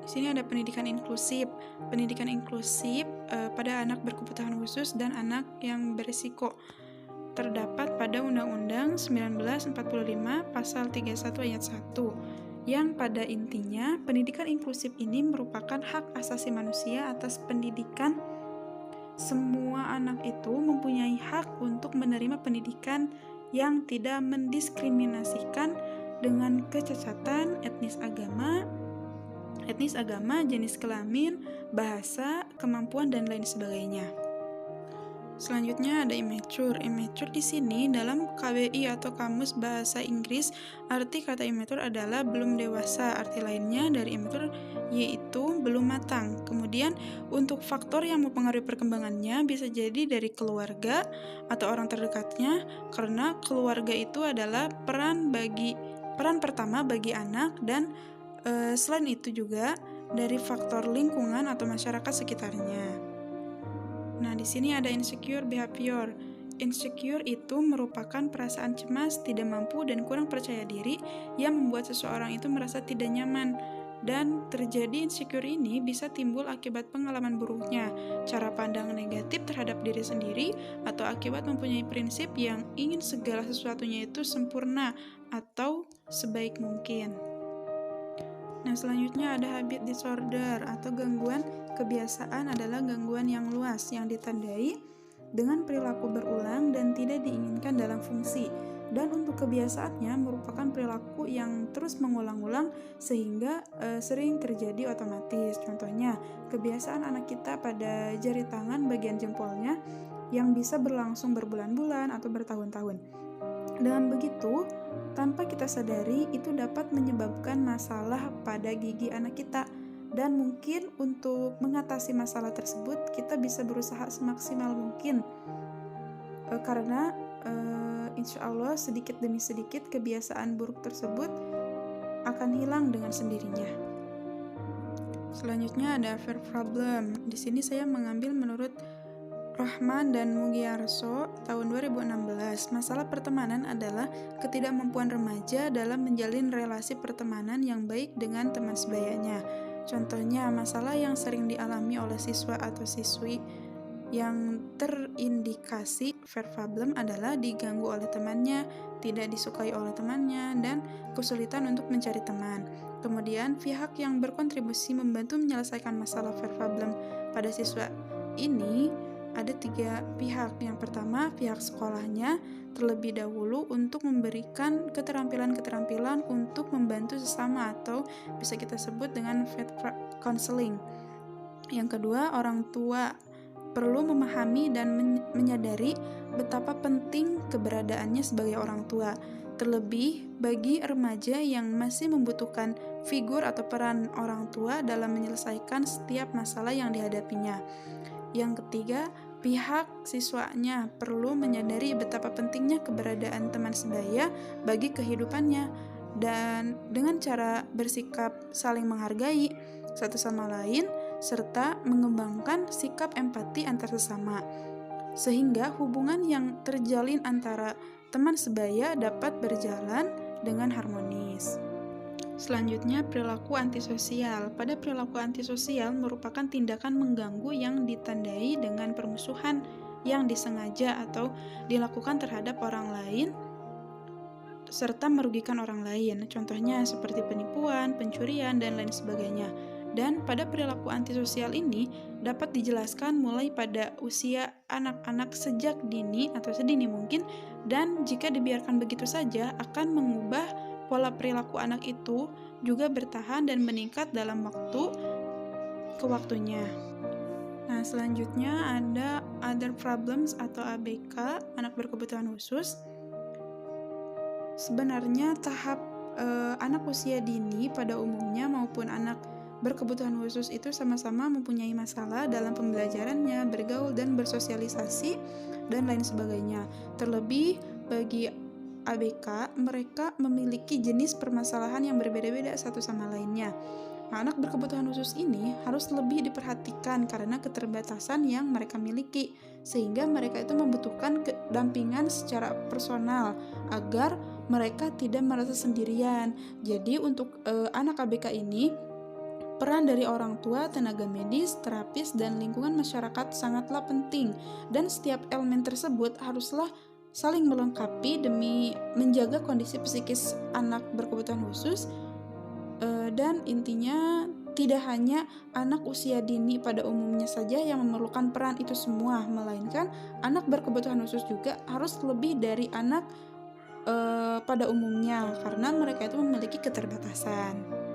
Di sini ada pendidikan inklusif. Pendidikan inklusif pada anak berkebutuhan khusus dan anak yang berisiko terdapat pada Undang-Undang 1945 Pasal 31 Ayat 1, yang pada intinya pendidikan inklusif ini merupakan hak asasi manusia atas pendidikan. Semua anak itu mempunyai hak untuk menerima pendidikan yang tidak mendiskriminasikan dengan kecacatan etnis agama, jenis kelamin, bahasa, kemampuan, dan lain sebagainya. Selanjutnya ada immature. Immature di sini dalam KBI atau Kamus Bahasa Inggris, arti kata immature adalah belum dewasa. Arti lainnya dari immature yaitu belum matang. Kemudian untuk faktor yang mempengaruhi perkembangannya bisa jadi dari keluarga atau orang terdekatnya, karena keluarga itu adalah peran pertama bagi anak, dan selain itu juga dari faktor lingkungan atau masyarakat sekitarnya. Nah, di sini ada insecure behavior. Insecure itu merupakan perasaan cemas, tidak mampu, dan kurang percaya diri yang membuat seseorang itu merasa tidak nyaman. Dan terjadi insecure ini bisa timbul akibat pengalaman buruknya, cara pandang negatif terhadap diri sendiri, atau akibat mempunyai prinsip yang ingin segala sesuatunya itu sempurna atau sebaik mungkin. Nah, selanjutnya ada habit disorder atau gangguan kebiasaan. Adalah gangguan yang luas yang ditandai dengan perilaku berulang dan tidak diinginkan dalam fungsi. Dan untuk kebiasaannya merupakan perilaku yang terus mengulang-ulang sehingga sering terjadi otomatis. Contohnya, kebiasaan anak kita pada jari tangan bagian jempolnya yang bisa berlangsung berbulan-bulan atau bertahun-tahun. Dengan begitu, tanpa kita sadari, itu dapat menyebabkan masalah pada gigi anak kita. Dan mungkin untuk mengatasi masalah tersebut, kita bisa berusaha semaksimal mungkin. Karena insya Allah sedikit demi sedikit kebiasaan buruk tersebut akan hilang dengan sendirinya. Selanjutnya ada verb problem. Di sini saya mengambil menurut Rahman dan Mugiarso tahun 2016. Masalah pertemanan adalah ketidakmampuan remaja dalam menjalin relasi pertemanan yang baik dengan teman sebayanya. Contohnya, masalah yang sering dialami oleh siswa atau siswi yang terindikasi verb problem adalah diganggu oleh temannya, tidak disukai oleh temannya, dan kesulitan untuk mencari teman. Kemudian, pihak yang berkontribusi membantu menyelesaikan masalah verb problem pada siswa ini ada 3 pihak. Yang pertama, pihak sekolahnya terlebih dahulu untuk memberikan keterampilan-keterampilan untuk membantu sesama atau bisa kita sebut dengan counseling. Yang kedua, orang tua perlu memahami dan menyadari betapa penting keberadaannya sebagai orang tua, terlebih bagi remaja yang masih membutuhkan figur atau peran orang tua dalam menyelesaikan setiap masalah yang dihadapinya. Yang ketiga, pihak siswanya perlu menyadari betapa pentingnya keberadaan teman sebaya bagi kehidupannya, dan dengan cara bersikap saling menghargai satu sama lain serta mengembangkan sikap empati antar sesama, sehingga hubungan yang terjalin antara teman sebaya dapat berjalan dengan harmonis. Selanjutnya, perilaku antisosial. Pada perilaku antisosial merupakan tindakan mengganggu yang ditandai dengan permusuhan yang disengaja atau dilakukan terhadap orang lain serta merugikan orang lain. Contohnya seperti penipuan, pencurian, dan lain sebagainya. Dan pada perilaku antisosial ini dapat dijelaskan mulai pada usia anak-anak sejak dini atau sedini mungkin, dan jika dibiarkan begitu saja akan mengubah pola perilaku anak itu juga bertahan dan meningkat dalam waktu ke waktunya. Nah, selanjutnya ada other problems atau ABK, anak berkebutuhan khusus. Sebenarnya tahap anak usia dini pada umumnya maupun anak berkebutuhan khusus itu sama-sama mempunyai masalah dalam pembelajarannya, bergaul dan bersosialisasi dan lain sebagainya. Terlebih bagi ABK, mereka memiliki jenis permasalahan yang berbeda-beda satu sama lainnya. Nah, anak berkebutuhan khusus ini harus lebih diperhatikan karena keterbatasan yang mereka miliki, sehingga mereka itu membutuhkan dampingan secara personal agar mereka tidak merasa sendirian. Jadi untuk anak ABK ini Peran dari orang tua, tenaga medis, terapis, dan lingkungan masyarakat sangatlah penting, dan setiap elemen tersebut haruslah saling melengkapi demi menjaga kondisi psikis anak berkebutuhan khusus. Dan intinya tidak hanya anak usia dini pada umumnya saja yang memerlukan peran itu semua, melainkan anak berkebutuhan khusus juga harus lebih dari anak pada umumnya, karena mereka itu memiliki keterbatasan.